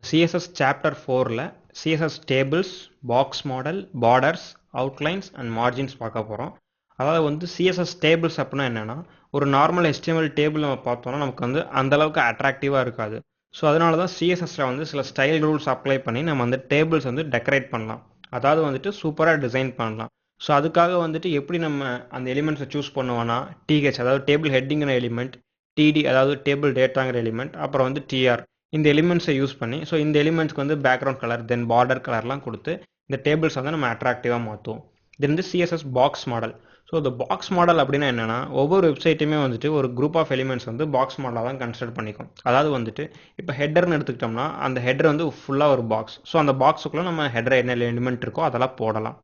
CSS chapter 4ல CSS tables, box model, borders, outlines and margins பார்க்க போகிறோம். அதாவது வந்து CSS tables அப்படின்னா என்னென்னா ஒரு நார்மல் HTML டேபிள் நம்ம பார்த்தோம்னா நமக்கு வந்து அந்தளவுக்கு அட்ராக்டிவாக இருக்காது. ஸோ அதனால தான் CSSல வந்து சில ஸ்டைல் ரூல்ஸ் அப்ளை பண்ணி நம்ம வந்து டேபிள்ஸ் வந்து டெக்கரேட் பண்ணலாம். அதாவது வந்துட்டு சூப்பராக டிசைன் பண்ணலாம். ஸோ அதுக்காக வந்துட்டு எப்படி நம்ம அந்த எலிமெண்ட்ஸை சூஸ் பண்ணுவோன்னா TH அதாவது டேபிள் ஹெட்டிங்கிற எலிமெண்ட், TD அதாவது டேபிள் டேட்டாங்கிற எலிமெண்ட், அப்புறம் வந்து TR இந்த எலிமெண்ட்ஸை யூஸ் பண்ணி ஸோ இந்த எலிமெண்ட்ஸ்க்கு வந்து பேக்ரவுண்ட் கலர் தென் பார்டர் கலர்லாம் கொடுத்து இந்த டேபிள்ஸ் வந்து நம்ம அட்ராக்டிவாக மாற்றுவோம். இது வந்து CSS பாக்ஸ் மாடல். ஸோ இந்த பாக்ஸ் மாடல் அப்படின்னா என்னென்னா ஒவ்வொரு வெப்சைட்டுமே வந்துட்டு ஒரு குரூப் ஆஃப் எலிமெண்ட்ஸ் வந்து பாக்ஸ் மாடலாக தான் கன்சிடர் பண்ணிக்கும். அதாவது வந்துட்டு இப்போ ஹெட்டர்னு எடுத்துக்கிட்டோம்னா அந்த ஹெட்டர் வந்து ஃபுல்லாக ஒரு பாக்ஸ். ஸோ அந்த பாக்ஸுக்குள்ளே நம்ம ஹெட்டர் என்ன எலிமெண்ட் இருக்கோ அதெல்லாம் போடலாம்.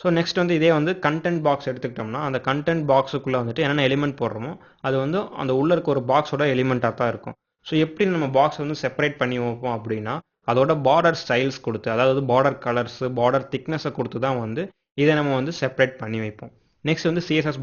ஸோ நெக்ஸ்ட் வந்து இதே வந்து கண்டென்ட் பாக்ஸ் எடுத்துக்கிட்டோம்னா அந்த கண்டென்ட் பாக்ஸுக்குள்ளே வந்துட்டு என்னென்ன எலிமெண்ட் போடுறோமோ அது வந்து அந்த உள்ளே இருக்க ஒரு பாக்ஸோட எலிமெண்ட்டாக தான் இருக்கும். ஸோ எப்படி நம்ம பாக்ஸ் வந்து செப்பரேட் பண்ணி வைப்போம் அப்படின்னா அதோட பார்டர் ஸ்டைல்ஸ் கொடுத்து அதாவது பார்டர் கலர்ஸ் பார்டர் திக்னஸை கொடுத்து தான் வந்து இதை நம்ம வந்து செப்பரேட் பண்ணி வைப்போம். நெக்ஸ்ட் வந்து CSS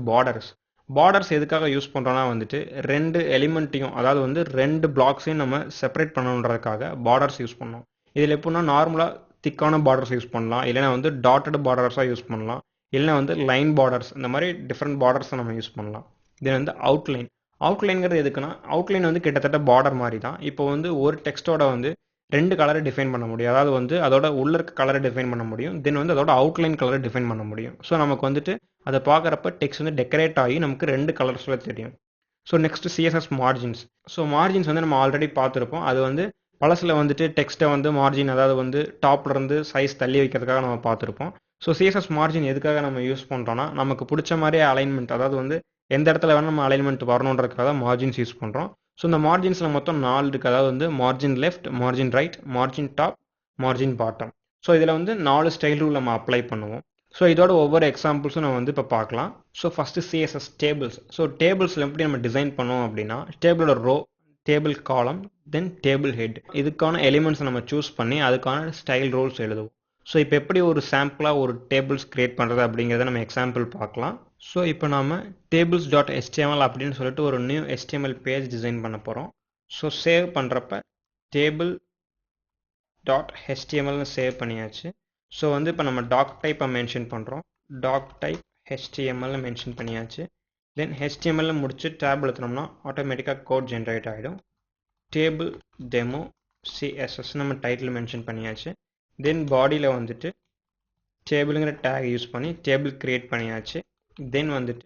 பார்டர்ஸ் எதுக்காக யூஸ் பண்ணுறோன்னா வந்துட்டு ரெண்டு எலிமெண்ட்டையும் அதாவது வந்து ரெண்டு பிளாக்ஸையும் நம்ம செப்பரேட் பண்ணணுன்றதுக்காக பார்டர்ஸ் யூஸ் பண்ணோம். இதில் எப்படின்னா நார்மலாக திக்கான பார்டர்ஸ் யூஸ் பண்ணலாம், இல்லைனா வந்து டாட்டட் பார்டர்ஸாக யூஸ் பண்ணலாம், இல்லைனா வந்து லைன் பார்டர்ஸ், இந்த மாதிரி டிஃப்ரெண்ட் பார்டர்ஸை நம்ம யூஸ் பண்ணலாம். இது வந்து அவுட்லைன்ங்கிறது எதுக்குன்னா அவுட்லைன் வந்து கிட்டத்தட்ட பார்டர் மாதிரி தான். இப்போ வந்து ஒரு டெக்ஸ்ட்டோட வந்து ரெண்டு கலரை டிஃபைன் பண்ண முடியும். அதாவது வந்து அதோட உள்ள இருக்க கலரை டிஃபைன் பண்ண முடியும், தென் வந்து அதோட அவுட்லைன் கலரை டிஃபைன் பண்ண முடியும். ஸோ நமக்கு வந்துட்டு அதை பார்க்குறப்ப டெக்ஸ்ட் வந்து டெக்கரேட் ஆகி நமக்கு ரெண்டு கலர்ஸில் தெரியும். So next CSS margins. So margins வந்து நம்ம ஆல்ரெடி பார்த்துருப்போம். அது வந்து பழசில் வந்துட்டு டெக்ஸ்ட்டை வந்து மார்ஜின் அதாவது வந்து டாப்லேருந்து சைஸ் தள்ளி வைக்கிறதுக்காக நம்ம பார்த்துருப்போம். ஸோ CSS மார்ஜின் எதுக்காக நம்ம யூஸ் பண்ணுறோன்னா நமக்கு பிடிச்ச மாதிரியே அலைன்மெண்ட் அதாவது வந்து எந்த இடத்துல வேணால் நம்ம அலைன்மெண்ட் வரணுன்றதுக்காக மார்ஜின்ஸ் யூஸ் பண்ணுறோம். ஸோ இந்த மார்ஜின்ஸில் மொத்தம் 4 இருக்குது. அதாவது வந்து margin left, margin right, margin top, margin bottom. So இதில் வந்து 4 ஸ்டைல் ரூல் நம்ம அப்ளை பண்ணுவோம். ஸோ இதோட ஒவ்வொரு எக்ஸாம்பிள்ஸும் நம்ம வந்து இப்போ பார்க்கலாம். So first CSS tables. So டேபிள்ஸில் எப்படி நம்ம டிசைன் பண்ணுவோம் அப்படின்னா டேபிளோட row, table column, then table head இதுக்கான எலிமெண்ட்ஸ் நம்ம சூஸ் பண்ணி அதுக்கான ஸ்டைல் ரூல்ஸ் எழுதுவோம். ஸோ இப்போ எப்படி ஒரு சாம்பிளாக ஒரு டேபிள்ஸ் கிரியேட் பண்ணுறது அப்படிங்கிறத நம்ம எக்ஸாம்பிள் பார்க்கலாம். ஸோ இப்போ நாம் tables.html அப்படின்னு சொல்லிட்டு ஒரு நியூ HTML பேஜ் டிசைன் பண்ண போகிறோம். ஸோ சேவ் பண்ணுறப்ப table.htmlனு சேவ் பண்ணியாச்சு. ஸோ வந்து இப்போ நம்ம டாக் டைப்பை மென்ஷன் பண்ணுறோம். டாக் டைப் HTMLனு மென்ஷன் பண்ணியாச்சு. தென் HTML முடிச்சு டேப் எழுத்துனோம்னா ஆட்டோமேட்டிக்காக கோட் ஜென்ரேட் ஆகிடும். டேபிள் டெமோ CSS நம்ம டைட்டில் மென்ஷன் பண்ணியாச்சு. தென் பாடியில் வந்துட்டு டேபிளுங்கிற டேக் யூஸ் பண்ணி டேபிள் கிரியேட் பண்ணியாச்சு. தென் வந்துட்டு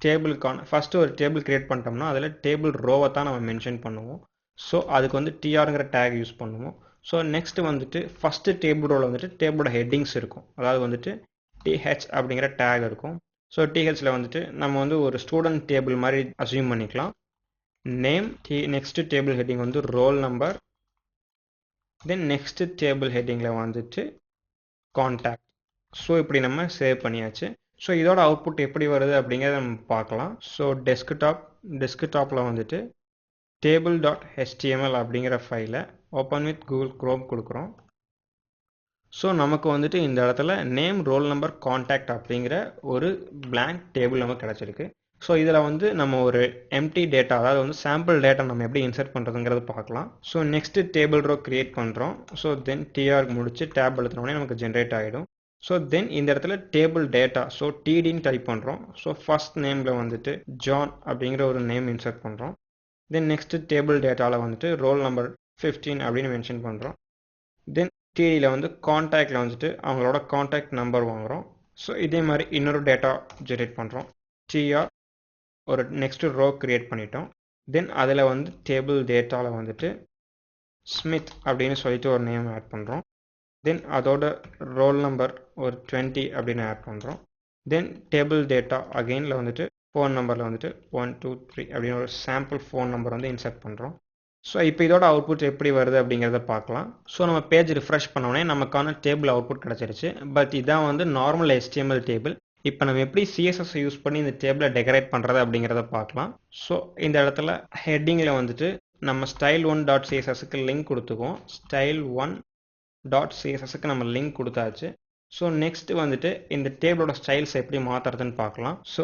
டேபிளுக்கான ஃபஸ்ட்டு ஒரு டேபிள் கிரியேட் பண்ணிட்டோம்னா அதில் டேபிள் ரோவை தான் நம்ம மென்ஷன் பண்ணுவோம். ஸோ அதுக்கு வந்து TRங்கிற டேக் யூஸ் பண்ணுவோம். ஸோ நெக்ஸ்ட்டு வந்துட்டு ஃபஸ்ட்டு டேபிள் ரோவில் வந்துட்டு டேபிளோட ஹெட்டிங்ஸ் இருக்கும். அதாவது வந்துட்டு TH அப்படிங்கிற டேக் இருக்கும். ஸோ THல வந்துட்டு நம்ம வந்து ஒரு ஸ்டூடெண்ட் டேபிள் மாதிரி அசியூம் பண்ணிக்கலாம். நேம், நெக்ஸ்ட்டு டேபிள் ஹெட்டிங் வந்து roll number, then next table ஹெட்டிங்கில் வந்துட்டு கான்டாக்ட். ஸோ இப்படி நம்ம சேவ் பண்ணியாச்சு. ஸோ இதோட அவுட்புட் எப்படி வருது அப்படிங்கிறத நம்ம பார்க்கலாம். ஸோ டெஸ்க்டாப்பில் வந்துட்டு table.html அப்படிங்கிற ஃபைலை ஓப்பன் வித் கூகுள் குரோம் கொடுக்குறோம். ஸோ நமக்கு வந்துட்டு இந்த இடத்துல நேம், ரோல் நம்பர், கான்டாக்ட் அப்படிங்கிற ஒரு பிளாங்க் டேபிள் நமக்கு கிடச்சிருக்கு. ஸோ இதில் வந்து நம்ம ஒரு எம்டி டேட்டா அதாவது வந்து சாம்பிள் டேட்டா நம்ம எப்படி இன்சர்ட் பண்ணுறதுங்கிறத பார்க்கலாம். So next table row create பண்ணுறோம். ஸோ தென் TR முடிச்சு டேப் எழுத்துனோடனே நமக்கு ஜென்ரேட் ஆகிடும். ஸோ தென் இந்த இடத்துல டேபிள் டேட்டா ஸோ TDன்னு டைப் பண்ணுறோம். ஸோ ஃபஸ்ட் நேமில் வந்துட்டு ஜான் அப்படிங்கிற ஒரு நேம் இன்சர்ட் பண்ணுறோம். தென் நெக்ஸ்ட்டு டேபிள் டேட்டாவில் வந்துட்டு ரோல் நம்பர் 15 அப்படின்னு மென்ஷன் பண்ணுறோம். தென் TDயில் வந்து கான்டாக்டில் வந்துட்டு அவங்களோட கான்டாக்ட் நம்பர் வாங்குகிறோம். ஸோ இதே மாதிரி இன்னொரு டேட்டா ஜென்ரேட் பண்ணுறோம். TR ஒரு நெக்ஸ்ட்டு ரோ கிரியேட் பண்ணிட்டோம். தென் அதில் வந்து டேபிள் டேட்டாவில் வந்துட்டு ஸ்மித் அப்படின்னு சொல்லிட்டு ஒரு நேம் ஆட் பண்ணுறோம். தென் அதோட ரோல் நம்பர் ஒரு 20 அப்படின்னு ஆட் பண்ணுறோம். தென் டேபிள் டேட்டா அகெயினில் வந்துட்டு ஃபோன் நம்பரில் வந்துட்டு 123 அப்படின்னு ஒரு சாம்பிள் ஃபோன் நம்பர் வந்து இன்சர்ட் பண்ணுறோம். ஸோ இப்போ இதோட அவுட்புட் எப்படி வருது அப்படிங்கிறத பார்க்கலாம். ஸோ நம்ம பேஜ் ரிஃப்ரெஷ் பண்ணோடனே நமக்கான டேபிள் அவுட்புட் கிடச்சிருச்சு. பட் இதான் வந்து நார்மல் HTML டேபிள். இப்போ நம்ம எப்படி CSS யூஸ் பண்ணி இந்த டேபிளை டெக்கரேட் பண்ணுறது அப்படிங்கிறத பார்க்கலாம். ஸோ இந்த இடத்துல ஹெட்டிங்கில் வந்துட்டு நம்ம style1.cssக்கு லிங்க் கொடுத்துக்குவோம். style1.cssக்கு நம்ம லிங்க் கொடுத்தாச்சு. ஸோ நெக்ஸ்ட்டு வந்துட்டு இந்த டேபிளோட ஸ்டைல்ஸ் எப்படி மாற்றுறதுன்னு பார்க்கலாம். ஸோ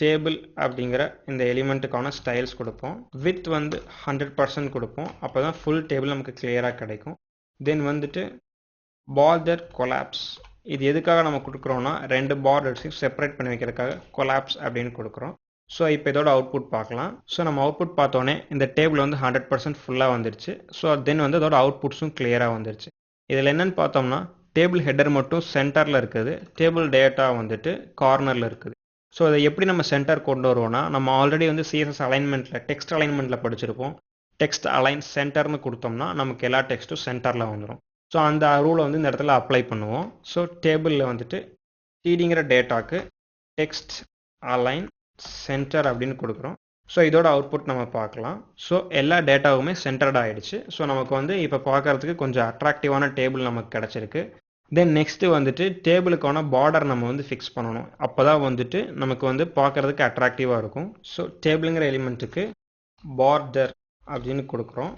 டேபிள் அப்படிங்கிற இந்த எலிமெண்ட்டுக்கான ஸ்டைல்ஸ் கொடுப்போம். வித் வந்து 100% கொடுப்போம். அப்போ தான் ஃபுல் டேபிள் நமக்கு கிளியராக கிடைக்கும். தென் வந்துட்டு border collapse. இது எதுக்காக நம்ம கொடுக்குறோம்னா ரெண்டு பார்டர்ஸையும் செப்பரேட் பண்ணி வைக்கிறதுக்காக கொலாப்ஸ் அப்படின்னு கொடுக்குறோம். ஸோ இப்போ இதோட அவுட்புட் பார்க்கலாம். ஸோ நம்ம அவுட்புட் பார்த்தோன்னே இந்த டேபிள் வந்து 100% ஃபுல்லாக வந்துருச்சு. ஸோ தென் வந்து அதோட அவுட்புட்ஸும் கிளியராக வந்துருச்சு. இதில் என்னென்னு பார்த்தோம்னா டேபிள் ஹெட்டர் மட்டும் சென்டரில் இருக்குது, டேபிள் டேட்டா வந்துட்டு கார்னரில் இருக்குது. ஸோ இதை எப்படி நம்ம சென்டர் கொண்டு வருவோம்னா, நம்ம ஆல்ரெடி வந்து சிஎஸ்எஸ் அலைன்மெண்ட்டில் டெக்ஸ்ட் அலைன்மெண்ட்டில் படிச்சிருப்போம். டெக்ஸ்ட் அலைன் சென்டர்னு கொடுத்தோம்னா நமக்கு எல்லா டெக்ஸ்ட்டும் சென்டரில் வந்துடும். ஸோ அந்த ரூலை வந்து இந்த இடத்துல அப்ளை பண்ணுவோம். ஸோ டேபிளில் வந்துட்டு டிடிங்கிற டேட்டாக்கு டெக்ஸ்ட் அலைன் சென்டர் அப்படின்னு கொடுக்குறோம். ஸோ இதோட அவுட்புட் நம்ம பார்க்கலாம். ஸோ எல்லா டேட்டாவுமே சென்டர்ட் ஆகிடுச்சு. ஸோ நமக்கு வந்து இப்போ பார்க்குறதுக்கு கொஞ்சம் அட்ராக்டிவான டேபிள் நமக்கு கிடச்சிருக்கு. தென் நெக்ஸ்ட்டு வந்துட்டு டேபிளுக்கான பார்டர் நம்ம வந்து ஃபிக்ஸ் பண்ணணும். அப்போ தான் வந்துட்டு நமக்கு வந்து பார்க்குறதுக்கு அட்ராக்டிவாக இருக்கும். ஸோ டேபிளுங்கிற எலிமெண்ட்டுக்கு பார்டர் அப்படின்னு கொடுக்குறோம்.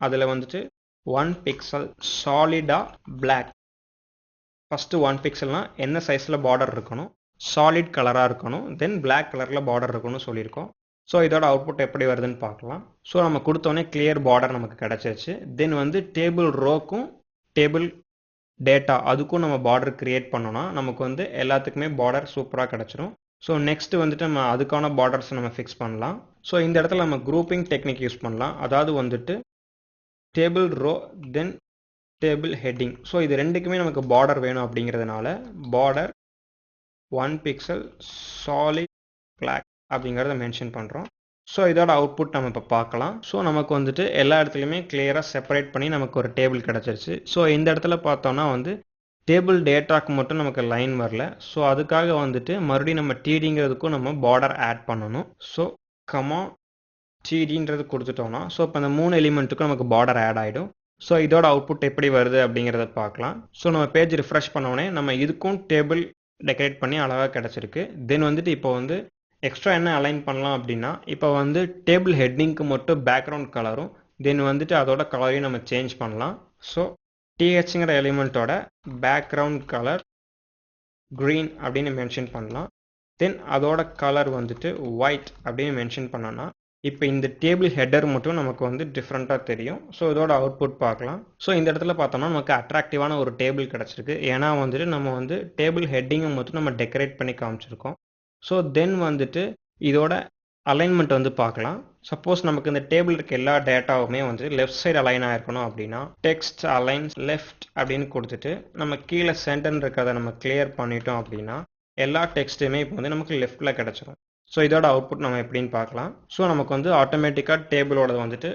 அதில் வந்துட்டு 1 pixel சாலிடாக பிளாக். ஃபஸ்ட்டு 1 pixelனால் என்ன சைஸில் பார்டர் இருக்கணும், சாலிட் கலராக இருக்கணும், தென் பிளாக் கலரில் பார்டர் இருக்கணும்னு சொல்லியிருக்கோம். ஸோ இதோட அவுட்புட் எப்படி வருதுன்னு பார்க்கலாம். ஸோ நம்ம கொடுத்தோன்னே கிளியர் பார்டர் நமக்கு கிடச்சிருச்சு. தென் வந்து டேபிள் ரோக்கும் டேபிள் டேட்டா அதுக்கும் நம்ம பார்டர் க்ரியேட் பண்ணோன்னா நமக்கு வந்து எல்லாத்துக்குமே பார்டர் சூப்பராக கிடச்சிரும். ஸோ நெக்ஸ்ட்டு வந்துட்டு நம்ம அதுக்கான பார்டர்ஸ் நம்ம ஃபிக்ஸ் பண்ணலாம். ஸோ இந்த இடத்துல நம்ம குரூப்பிங் டெக்னிக் யூஸ் பண்ணலாம். அதாவது வந்துட்டு table row then table heading. So இது ரெண்டுக்குமே நமக்கு பார்டர் வேணும் அப்படிங்கிறதுனால பார்டர் 1 pixel சாலிட் பிளாக் அப்படிங்கிறத மென்ஷன் பண்ணுறோம். ஸோ இதோட அவுட்புட் நம்ம இப்போ பார்க்கலாம். ஸோ நமக்கு வந்துட்டு எல்லா இடத்துலையுமே கிளியராக செப்பரேட் பண்ணி நமக்கு ஒரு டேபிள் கிடச்சிருச்சு. ஸோ இந்த இடத்துல பார்த்தோன்னா வந்து டேபிள் டேட்டாக்கு மட்டும் நமக்கு லைன் வரல. ஸோ அதுக்காக வந்துட்டு மறுபடியும் நம்ம டிடிங்கிறதுக்கும் நம்ம பார்டர் ஆட் பண்ணணும். ஸோ கமா டிடின்றது கொடுத்துட்டோம்னா ஸோ இப்போ அந்த 3 எலிமெண்ட்டுக்கும் நமக்கு பார்டர் ஆட் ஆகிடும். ஸோ இதோட அவுட்புட் எப்படி வருது அப்படிங்கிறத பார்க்கலாம். ஸோ நம்ம பேஜ் ரிஃப்ரெஷ் பண்ணோடனே நம்ம இதுக்கும் டேபிள் டெக்கரேட் பண்ணி அழகாக கிடச்சிருக்கு. தென் வந்துட்டு இப்போ வந்து எக்ஸ்ட்ரா என்ன அலைன் பண்ணலாம் அப்படின்னா, இப்போ வந்து டேபிள் ஹெட்டிங்க்கு மட்டும் பேக்ரவுண்ட் கலரும் தென் வந்துட்டு அதோட கலரையும் நம்ம சேஞ்ச் பண்ணலாம். ஸோ டிஹெச்ங்கிற எலிமெண்ட்டோட பேக்ரவுண்ட் கலர் க்ரீன் அப்படின்னு மென்ஷன் பண்ணலாம். தென் அதோட கலர் வந்துட்டு ஒயிட் அப்படின்னு மென்ஷன் பண்ணோன்னா இப்போ இந்த டேபிள் ஹெட்டர் மட்டும் நமக்கு வந்து டிஃப்ரெண்ட்டாக தெரியும். ஸோ இதோட அவுட்புட் பார்க்கலாம். ஸோ இந்த இடத்துல பார்த்தோம்னா நமக்கு அட்ராக்டிவான ஒரு டேபிள் கிடச்சிருக்கு. ஏன்னா வந்துட்டு நம்ம வந்து டேபிள் ஹெட்டிங்கை மட்டும் நம்ம டெக்கரேட் பண்ணி காமிச்சிருக்கோம். ஸோ தென் வந்துட்டு இதோட அலைன்மெண்ட் வந்து பார்க்கலாம். சப்போஸ் நமக்கு இந்த டேபிள் இருக்க எல்லா டேட்டாவுமே வந்து லெஃப்ட் சைடு அலைன் ஆகிருக்கணும் அப்படின்னா டெக்ஸ்ட் அலைன் லெஃப்ட் அப்படின்னு கொடுத்துட்டு நம்ம கீழே சென்டர்னு இருக்கிறத நம்ம கிளியர் பண்ணிட்டோம் அப்படின்னா எல்லா டெக்ஸ்ட்டுமே இப்போ வந்து நமக்கு லெஃப்ட்டில் கிடச்சிரும். ஸோ இதோட அவுட்புட் நம்ம எப்படின்னு பார்க்கலாம். ஸோ நமக்கு வந்து ஆட்டோமேட்டிக்காக டேபிளோட வந்துட்டு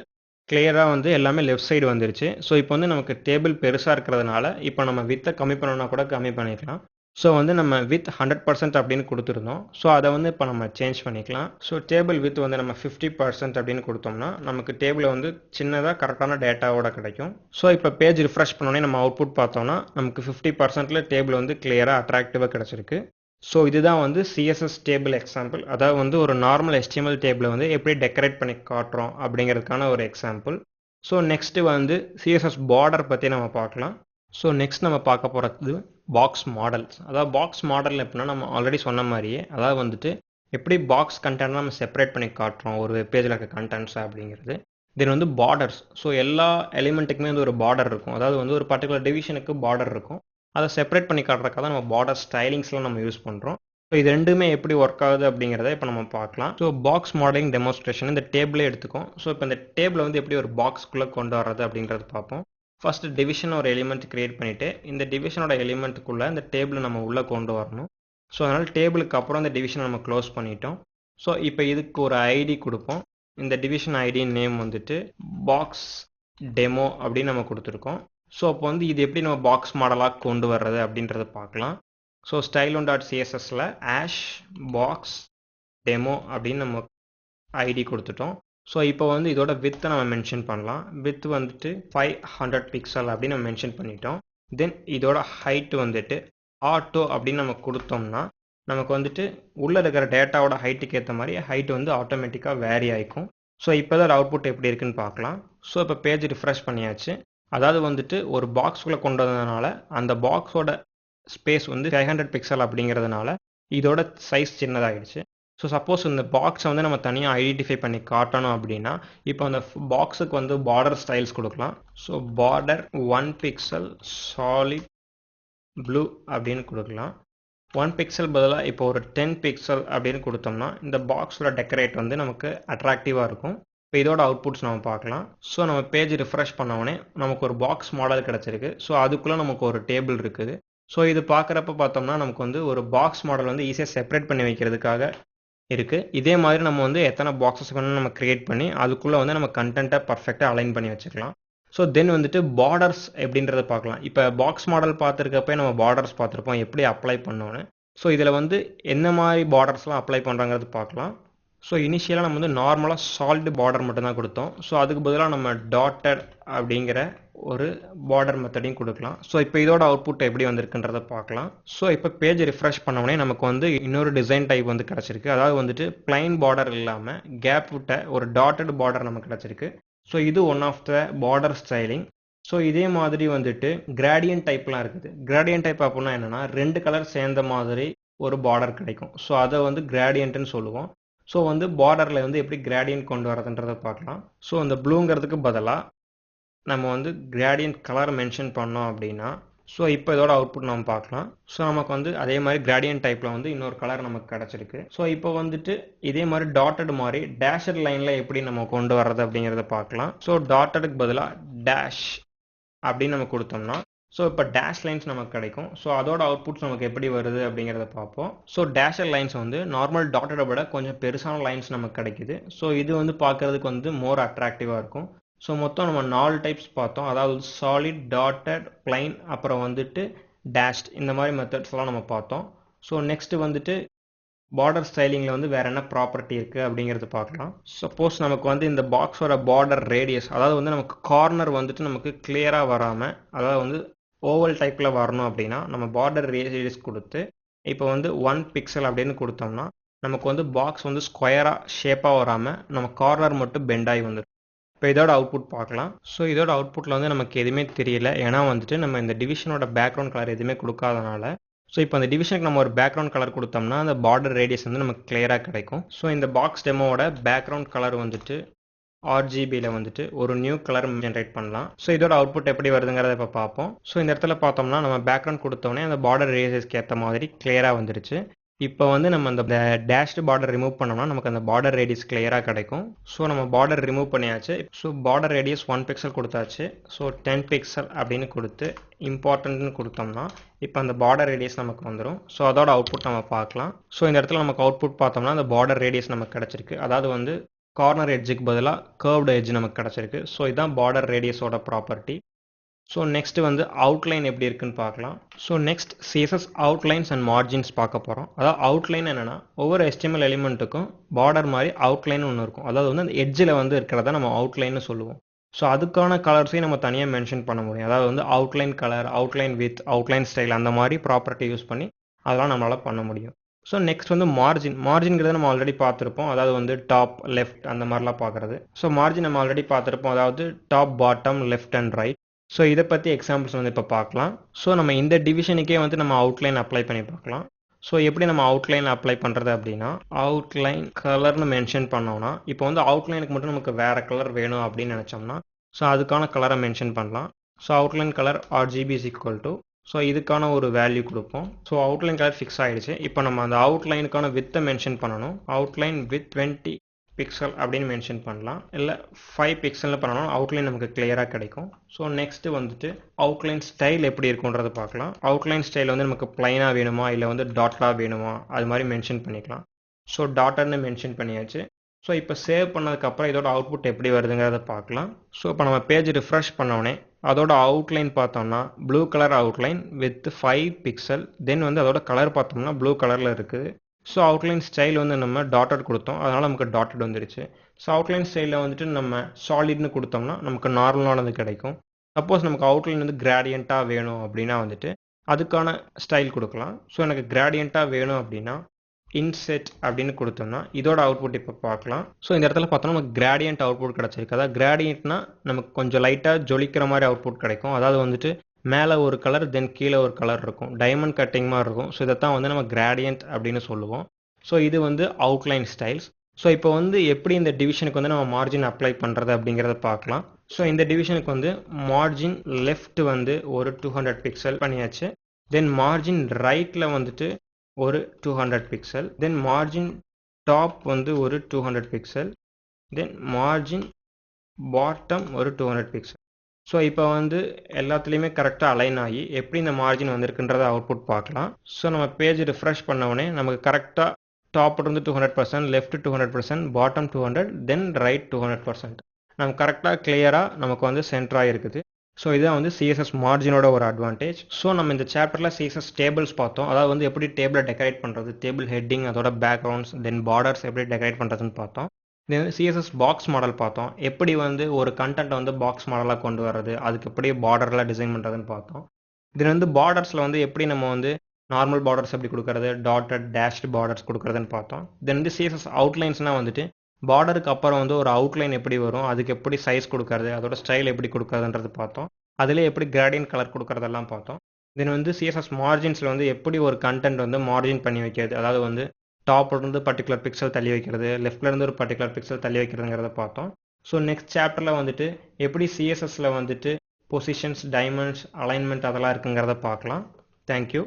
கிளியராக வந்து எல்லாமே லெஃப்ட் சைடு வந்துருச்சு. ஸோ இப்போ வந்து நமக்கு டேபிள் பெருசாக இருக்கிறதுனால இப்போ நம்ம வித்தை கம்மி பண்ணணும்னா கூட கம்மி பண்ணிக்கலாம். ஸோ வந்து நம்ம வித் 100% அப்படின்னு கொடுத்துருந்தோம். ஸோ அதை வந்து இப்போ நம்ம சேஞ்ச் பண்ணிக்கலாம். ஸோ டேபிள் வித் வந்து நம்ம 50% அப்படின்னு கொடுத்தோம்னா நமக்கு டேபிளை வந்து சின்னதாக கரெக்டான டேட்டாவோட கிடைக்கும். ஸோ இப்போ பேஜ் ரிஃப்ரெஷ் பண்ணோடனே நம்ம அவுட்புட் பார்த்தோம்னா நமக்கு 50%ல் டேபிள் வந்து கிளியராக அட்ராக்டிவாக கிடச்சிருக்கு. ஸோ இதுதான் வந்து சிஎஸ்எஸ் டேபிள் எக்ஸாம்பிள். அதாவது வந்து ஒரு நார்மல் HTML டேபிளை வந்து எப்படி டெக்கரேட் பண்ணி காட்டுறோம் அப்படிங்கிறதுக்கான ஒரு எக்ஸாம்பிள். ஸோ நெக்ஸ்ட்டு வந்து சிஎஸ்எஸ் பார்டர் பற்றி நம்ம பார்க்கலாம். ஸோ நெக்ஸ்ட் நம்ம பார்க்க போகிறது பாக்ஸ் மாடல்ஸ். அதாவது பாக்ஸ் மாடல் எப்படின்னா நம்ம ஆல்ரெடி சொன்ன மாதிரியே அதாவது வந்துட்டு எப்படி பாக்ஸ் கண்டென்ட் நம்ம செப்பரேட் பண்ணி காட்டுறோம் ஒரு வெப்பேஜில் இருக்க கண்டென்ட்ஸ் அப்படிங்கிறது. தென் வந்து பார்டர்ஸ். ஸோ எல்லா எலிமெண்ட்டுக்குமே வந்து ஒரு பார்டர் இருக்கும். அதாவது வந்து ஒரு பர்டிகுலர் டிவிஷனுக்கு பார்டர் இருக்கும். அதை செப்பரேட் பண்ணி காட்டுறதுக்காக தான் நம்ம பார்டர் ஸ்டைலிங்ஸ்லாம் நம்ம யூஸ் பண்ணுறோம். ஸோ இது ரெண்டுமே எப்படி ஒர்க் ஆகுது அப்படிங்கிறத இப்போ நம்ம பார்க்கலாம். ஸோ பாக்ஸ் மாடலிங் டெமோன்ஸ்ட்ரேஷன் இந்த டேபிளே எடுத்துக்கும். ஸோ இப்போ இந்த டேபிளை வந்து எப்படி ஒரு பாக்ஸ்க்குள்ளே கொண்டு வர்றது அப்படிங்கிறது பார்ப்போம். ஃபஸ்ட்டு டிவிஷன் ஒரு எலிமெண்ட் கிரியேட் பண்ணிவிட்டு இந்த டிவிஷனோட எலிமெண்ட்டுக்குள்ளே இந்த டேபிளை நம்ம உள்ளே கொண்டு வரணும். ஸோ அதனால் டேபிளுக்கு அப்புறம் இந்த டிவிஷனை நம்ம க்ளோஸ் பண்ணிட்டோம். ஸோ இப்போ இதுக்கு ஒரு ஐடி கொடுப்போம். இந்த டிவிஷன் ஐடி நேம் வந்துட்டு பாக்ஸ் டெமோ அப்படின்னு நம்ம கொடுத்துருக்கோம். ஸோ அப்போ வந்து இது எப்படி நம்ம பாக்ஸ் மாடலாக கொண்டு வர்றது அப்படின்றத பார்க்கலாம். ஸோ stylon.cssல ஆஷ் பாக்ஸ் டெமோ அப்படின்னு நம்ம ஐடி கொடுத்துட்டோம். ஸோ இப்போ வந்து இதோட வித்தை நம்ம மென்ஷன் பண்ணலாம். வித் வந்துட்டு 500 பிக்சல் அப்படின்னு நம்ம மென்ஷன் பண்ணிட்டோம். தென் இதோட ஹைட் வந்துட்டு ஆட்டோ அப்படின்னு நம்ம கொடுத்தோம்னா நமக்கு வந்துட்டு உள்ளே இருக்கிற டேட்டாவோட ஹைட்டுக்கு ஏற்ற மாதிரி ஹைட் வந்து ஆட்டோமேட்டிக்காக வேரி ஆகிக்கும். ஸோ இப்போ தான் அவுட்புட் எப்படி இருக்குன்னு பார்க்கலாம். ஸோ இப்போ பேஜ் ரிஃப்ரெஷ் பண்ணியாச்சு. அதாவது வந்துட்டு ஒரு பாக்ஸ்குள்ளே கொண்டு வந்ததுனால அந்த பாக்ஸோட ஸ்பேஸ் வந்து 500 பிக்சல் அப்படிங்கிறதுனால இதோட சைஸ் சின்னதாகிடுச்சு. ஸோ சப்போஸ் இந்த பாக்ஸை வந்து நம்ம தனியாக ஐடென்டிஃபை பண்ணி காட்டணும் அப்படின்னா இப்போ அந்த பாக்ஸுக்கு வந்து பார்டர் ஸ்டைல்ஸ் கொடுக்கலாம். So border 1 pixel solid blue அப்படின்னு கொடுக்கலாம். 1 பிக்சல் பதிலாக இப்போ ஒரு 10 பிக்சல் அப்படின்னு கொடுத்தோம்னா இந்த பாக்ஸோட டெக்கரேட் வந்து நமக்கு அட்ராக்டிவாக இருக்கும். இப்போ இதோட அவுட்புட்ஸ் நம்ம பார்க்கலாம். ஸோ நம்ம பேஜ் ரிஃப்ரெஷ் பண்ணோடனே நமக்கு ஒரு பாக்ஸ் மாடல் கிடச்சிருக்கு. ஸோ அதுக்குள்ளே நமக்கு ஒரு டேபிள் இருக்குது. ஸோ இது பார்க்குறப்ப பார்த்தோம்னா நமக்கு வந்து ஒரு பாக்ஸ் மாடல் வந்து ஈஸியாக செப்பரேட் பண்ணி வைக்கிறதுக்காக இருக்குது. இதே மாதிரி நம்ம வந்து எத்தனை பாக்ஸஸ் வேணும் நம்ம கிரியேட் பண்ணி அதுக்குள்ளே வந்து நம்ம கண்டென்ட்டை பர்ஃபெக்டாக அலைன் பண்ணி வச்சுக்கலாம். ஸோ தென் வந்துட்டு பார்டர்ஸ் எப்படின்றத பார்க்கலாம். இப்போ பாக்ஸ் மாடல் பார்த்துருக்கப்ப நம்ம பார்டர்ஸ் பார்த்துருப்போம் எப்படி அப்ளை பண்ணோன்னு. ஸோ இதில் வந்து என்ன மாதிரி பார்டர்ஸ்லாம் அப்ளை பண்ணுறாங்கிறது பார்க்கலாம். ஸோ இனிஷியலாக நம்ம வந்து நார்மலாக சால்ட் பார்டர் மட்டும்தான் கொடுத்தோம். ஸோ அதுக்கு பதிலாக நம்ம டாட்டட் அப்படிங்கிற ஒரு பார்டர் மெத்தடையும் கொடுக்கலாம். ஸோ இப்போ இதோட அவுட்புட் எப்படி வந்திருக்குன்றதை பார்க்கலாம். ஸோ இப்போ பேஜ் ரிஃப்ரெஷ் பண்ணோடனே நமக்கு வந்து இன்னொரு டிசைன் டைப் வந்து கிடச்சிருக்கு. அதாவது வந்துட்டு பிளைன் பார்டர் இல்லாமல் கேப் விட்ட ஒரு டாட்டட் பார்டர் நமக்கு கிடச்சிருக்கு. ஸோ இது one of the border styling. So இதே மாதிரி வந்துட்டு கிராடியன்ட் டைப்லாம் இருக்குது. கிராடியன்ட் டைப் அப்படின்னா என்னென்னா 2 கலர் சேர்ந்த மாதிரி ஒரு பார்டர் கிடைக்கும். ஸோ அதை வந்து கிராடியன்ட்னு சொல்லுவோம். ஸோ வந்து பார்டரில் வந்து எப்படி கிராடியன்ட் கொண்டு வரதுன்றதை பார்க்கலாம். ஸோ அந்த ப்ளூங்கிறதுக்கு பதிலாக நம்ம வந்து கிராடியன்ட் கலர் மென்ஷன் பண்ணோம் அப்படின்னா ஸோ இப்போ இதோட அவுட்புட் நம்ம பார்க்கலாம். ஸோ நமக்கு வந்து அதே மாதிரி கிராடியன்ட் டைப்பில் வந்து இன்னொரு கலர் நமக்கு கிடச்சிருக்கு. ஸோ இப்போ வந்துட்டு இதே மாதிரி டாட்டட் மாதிரி டேஷட் லைனில் எப்படி நம்ம கொண்டு வர்றது அப்படிங்கிறத பார்க்கலாம். ஸோ டாட்டடுக்கு பதிலாக டேஷ் அப்படின்னு நம்ம கொடுத்தோம்னா ஸோ இப்போ டேஷ் லைன்ஸ் நமக்கு கிடைக்கும். ஸோ அதோட அவுட்புட்ஸ் நமக்கு எப்படி வருது அப்படிங்கிறத பார்ப்போம். ஸோ டேஷட் லைன்ஸ் வந்து நார்மல் டாட்டடை விட கொஞ்சம் பெருசான லைன்ஸ் நமக்கு கிடைக்குது. ஸோ இது வந்து பார்க்கறதுக்கு வந்து மோர் அட்ராக்டிவாக இருக்கும். ஸோ மொத்தம் நம்ம 4 டைப்ஸ் பார்த்தோம். அதாவது சாலிட், டாட்டட், பிளைன், அப்புறம் வந்துட்டு டேஷ்ட், இந்த மாதிரி மெத்தட்ஸ்லாம் நம்ம பார்த்தோம். ஸோ நெக்ஸ்ட்டு வந்துட்டு பார்டர் ஸ்டைலிங்கில் வந்து வேறு என்ன ப்ராப்பர்ட்டி இருக்குது அப்படிங்கிறது பார்க்கலாம். சப்போஸ் நமக்கு வந்து இந்த பாக்ஸோட பார்டர் ரேடியஸ், அதாவது வந்து நமக்கு கார்னர் வந்துட்டு நமக்கு கிளியராக வராமல், அதாவது வந்து ஓவல் டைப்பில் வரணும் அப்படின்னா நம்ம பார்டர் ரேடியஸ் கொடுத்து இப்போ வந்து 1 பிக்சல் அப்படின்னு கொடுத்தோம்னா நமக்கு வந்து பாக்ஸ் வந்து ஸ்கொயராக ஷேப்பாக வராமல் நம்ம கார்னர் மட்டும் பெண்டாகி வந்துடும். இப்போ இதோட அவுட்புட் பார்க்கலாம். ஸோ இதோட அவுட்புட்டில் வந்து நமக்கு எதுவுமே தெரியல. ஏன்னா வந்துட்டு நம்ம இந்த டிவிஷனோட பேக்ரவுண்ட் கலர் எதுவுமே கொடுக்காதனால ஸோ இப்போ அந்த டிவிஷனுக்கு நம்ம ஒரு பேக்ரவுண்ட் கலர் கொடுத்தோம்னா அந்த பார்டர் ரேடியஸ் வந்து நமக்கு கிளியராக கிடைக்கும். ஸோ இந்த பாக்ஸ் டெமோவோட பேக்ரவுண்ட் கலர் வந்துட்டு RGBயில் வந்துட்டு ஒரு நியூ கலர் ஜென்ரேட் பண்ணலாம். ஸோ இதோட அவுட்புட் எப்படி வருதுங்கிறத இப்போ பார்ப்போம். ஸோ இந்த இடத்துல பார்த்தோம்னா நம்ம பேக்ரவுண்ட் கொடுத்தோடனே அந்த பார்டர் ரேடியஸ்க்கு ஏற்ற மாதிரி கிளியராக வந்துருச்சு. இப்போ வந்து நம்ம அந்த டேஷ்டு பார்டர் ரிமூவ் பண்ணோம்னா நமக்கு அந்த பார்டர் ரேடியஸ் கிளியராக கிடைக்கும். ஸோ நம்ம பார்டர் ரிமூவ் பண்ணியாச்சு. ஸோ பார்டர் ரேடியஸ் 1 பிக்சல் கொடுத்தாச்சு. ஸோ 10 பிக்சல் அப்படின்னு கொடுத்து இம்பார்ட்டன்ட்னு கொடுத்தோம்னா இப்போ அந்த பார்டர் ரேடியஸ் நமக்கு வந்துடும். ஸோ அதோட அவுட்புட் நம்ம பார்க்கலாம். ஸோ இந்த இடத்துல நமக்கு அவுட்புட் பார்த்தோம்னா அந்த பார்டர் ரேடியஸ் நமக்கு கிடச்சிருக்கு. அதாவது வந்து கார்னர் எட்ஜுக்கு பதிலாக கர்வ்டு எட்ஜ் நமக்கு கிடச்சிருக்கு. ஸோ இதுதான் பார்டர் ரேடியஸோட ப்ராப்பர்ட்டி. ஸோ நெக்ஸ்ட் வந்து அவுட்லைன் எப்படி இருக்குன்னு பார்க்கலாம். So next CSS outlines and margins பார்க்க போகிறோம். அதாவது அவுட்லைன் என்னென்னா ஒவ்வொரு HTML எலிமெண்ட்டுக்கும் பார்டர் மாதிரி அவுட்லைன் ஒன்று இருக்கும். அதாவது வந்து அந்த எட்ஜில் வந்து இருக்கிறத நம்ம அவுட்லைன்னு சொல்லுவோம். ஸோ அதுக்கான கலர்ஸையும் நம்ம தனியாக மென்ஷன் பண்ண முடியும். அதாவது வந்து outline colour, outline with, outline style, அந்த மாதிரி ப்ராப்பர்ட்டி யூஸ் பண்ணி அதெல்லாம் நம்மளால் பண்ண முடியும். ஸோ நெக்ஸ்ட் வந்து மார்ஜின்கிறத நம்ம ஆல்ரெடி பார்த்துருப்போம். அதாவது வந்து டாப், லெஃப்ட், அந்த மாதிரிலாம் பார்க்குறது. ஸோ மார்ஜின் நம்ம ஆல்ரெடி பார்த்துருப்போம். அதாவது top, bottom, left and right. So இதை பற்றி எக்ஸாம்பிள்ஸ் வந்து இப்போ பார்க்கலாம். ஸோ நம்ம இந்த டிவிஷனுக்கே வந்து நம்ம அவுட்லைன் அப்ளை பண்ணி பார்க்கலாம். ஸோ எப்படி நம்ம அவுட்லைன் அப்ளை பண்ணுறது அப்படின்னா அவுட்லைன் கலர்னு மென்ஷன் பண்ணோம்னா இப்போ வந்து அவுட்லைனுக்கு மட்டும் நமக்கு வேறு கலர் வேணும் அப்படின்னு நினச்சோம்னா ஸோ அதுக்கான கலரை மென்ஷன் பண்ணலாம். So outline colour RGB is equal to, so இதுக்கான ஒரு வேல்யூ கொடுப்போம். ஸோ அவுட்லைன் கலர் ஃபிக்ஸ் ஆகிடுச்சு. இப்போ நம்ம அந்த அவுட்லைனுக்கான வித்தை மென்ஷன் பண்ணணும். அவுட்லைன் வித் 20 பிக்சல் அப்படின்னு மென்ஷன் பண்ணலாம். இல்லை 5 பிக்சல்னு பண்ணணும். அவுட்லைன் நமக்கு கிளியராக கிடைக்கும். ஸோ நெக்ஸ்ட்டு வந்துட்டு அவுட்லைன் ஸ்டைல் எப்படி இருக்குன்றதை பார்க்கலாம். அவுட்லைன் ஸ்டைல் வந்து நமக்கு பிளைனாக வேணுமா இல்லை வந்து டாட்டாக வேணுமா அது மாதிரி மென்ஷன் பண்ணிக்கலாம். ஸோ டாட்டர்னு மென்ஷன் பண்ணியாச்சு. ஸோ இப்போ சேவ் பண்ணதுக்கப்புறம் இதோட அவுட்புட் எப்படி வருதுங்கிறத பார்க்கலாம். ஸோ இப்போ நம்ம பேஜ் ரிஃப்ரெஷ் பண்ணோடனே அதோட அவுட்லைன் பார்த்தோம்னா blue colour outline with 5 pixel. Then வந்து அதோட கலர் பார்த்தோம்னா ப்ளூ கலரில் இருக்குது. ஸோ அவுட்லைன் ஸ்டைல் வந்து நம்ம டாட்டட் கொடுத்தோம். அதனால் நமக்கு டாட்டட் வந்துடுச்சு. ஸோ அவுட்லைன் ஸ்டைலில் வந்துட்டு நம்ம சாலிட்னு கொடுத்தோம்னா நமக்கு நார்மலானது கிடைக்கும். சப்போஸ் நமக்கு அவுட்லைன் வந்து கிராடியண்ட்டாக வேணும் அப்படின்னா வந்துட்டு அதுக்கான ஸ்டைல் கொடுக்கலாம். ஸோ எனக்கு கிராடியண்ட்டாக வேணும் அப்படின்னா இன்செட் அப்படின்னு கொடுத்தோம்னா இதோட அவுட்புட் இப்போ பார்க்கலாம். ஸோ இந்த இடத்துல பார்த்தோம்னா நமக்கு கிராடியன்ட் அவுட்புட் கிடச்சிருக்கு. அதாவது கிராடியன்ட்னா நமக்கு கொஞ்சம் லைட்டாக ஜொலிக்கிற மாதிரி அவுட்புட் கிடைக்கும். அதாவது வந்துட்டு மேலே ஒரு கலர் தென் கீழே ஒரு கலர் இருக்கும். டைமண்ட் கட்டிங் மாதிரி இருக்கும். ஸோ இதைத்தான் வந்து நம்ம கிராடியன்ட் அப்படின்னு சொல்லுவோம். ஸோ இது வந்து அவுட்லைன் ஸ்டைல்ஸ். ஸோ இப்போ வந்து எப்படி இந்த டிவிஷனுக்கு வந்து நம்ம மார்ஜின் அப்ளை பண்ணுறது அப்படிங்கிறத பார்க்கலாம். ஸோ இந்த டிவிஷனுக்கு வந்து மார்ஜின் லெஃப்ட் வந்து ஒரு 200 பிக்சல் பண்ணியாச்சு. தென் மார்ஜின் ரைட்டில் வந்துட்டு ஒரு 200 பிக்சல். தென் மார்ஜின் டாப் வந்து ஒரு 200 பிக்சல். தென் மார்ஜின் பாட்டம் ஒரு 200 பிக்சல். ஸோ இப்போ வந்து எல்லாத்துலேயுமே கரெக்டாக அலைன் ஆகி எப்படி இந்த மார்ஜின் வந்திருக்குன்றத அவுட்புட் பார்க்கலாம். ஸோ நம்ம பேஜ் ரிஃப்ரெஷ் பண்ண உடனே நமக்கு கரெக்டாக டாப் இருந்து 200%, லெஃப்ட் 200%, பாட்டம் 200, தென் ரைட் 200%. நம்ம கரெக்டாக கிளியராக நமக்கு வந்து சென்டராக இருக்குது. ஸோ இதுதான் வந்து சிஎஸ்எஸ் மார்ஜினோட ஒரு அட்வான்டேஜ். ஸோ நம்ம இந்த சாப்டரில் சிஎஸ்எஸ் டேபிள்ஸ் பார்த்தோம். அதாவது வந்து எப்படி டேபிளை டெக்கரேட் பண்ணுறது, டேபிள் ஹெட்டிங், அதோட பேக்ரவுண்ட்ஸ், தென் பார்டர்ஸ் எப்படி டெக்கரேட் பண்ணுறதுன்னு பார்த்தோம். தென் சிஎஸ்எஸ் பாக்ஸ் மாடல் பார்த்தோம். எப்படி வந்து ஒரு கண்டென்ட்டை வந்து பாக்ஸ் மாடலாக கொண்டு வர்றது, அதுக்கு எப்படி பார்டரில் டிசைன் பண்ணுறதுன்னு பார்த்தோம். இது வந்து பார்டர்ஸில் வந்து எப்படி நம்ம வந்து நார்மல் பார்டர்ஸ் எப்படி கொடுக்கறது, டாட்டட் டேஷ்டு பார்டர்ஸ் கொடுக்குறதுன்னு பார்த்தோம். தென் வந்து சிஎஸ்எஸ் அவுட்லைன்ஸ்னால் வந்துட்டு பார்டருக்கு அப்புறம் வந்து ஒரு அவுட்லைன் எப்படி வரும், அதுக்கு எப்படி சைஸ் கொடுக்கறது, அதோட ஸ்டைல் எப்படி கொடுக்கறதுன்றது பார்த்தோம். அதிலே எப்படி கிரேடியன்ட் கலர் கொடுக்கறதெல்லாம் பார்த்தோம். தென் வந்து சிஎஸ்எஸ் மார்ஜின்ஸில் வந்து எப்படி ஒரு கண்டென்ட் வந்து மார்ஜின் பண்ணி வைக்கிறது, அதாவது வந்து டாப்லேருந்து பர்டிகுலர் பிக்சல் தள்ளி வைக்கிறது, லெஃப்ட்லேருந்து ஒரு பர்டிகுலர் பிக்சல் தள்ளி வைக்கிறதுங்கிறத பார்த்தோம். ஸோ நெக்ஸ்ட் சாப்டரில் வந்துட்டு எப்படி சிஎஸ்எஸில் வந்துட்டு பொசிஷன்ஸ், டைமண்ட்ஸ், அலைன்மெண்ட் அதெல்லாம் இருக்குங்கிறத பார்க்கலாம். தேங்க்யூ.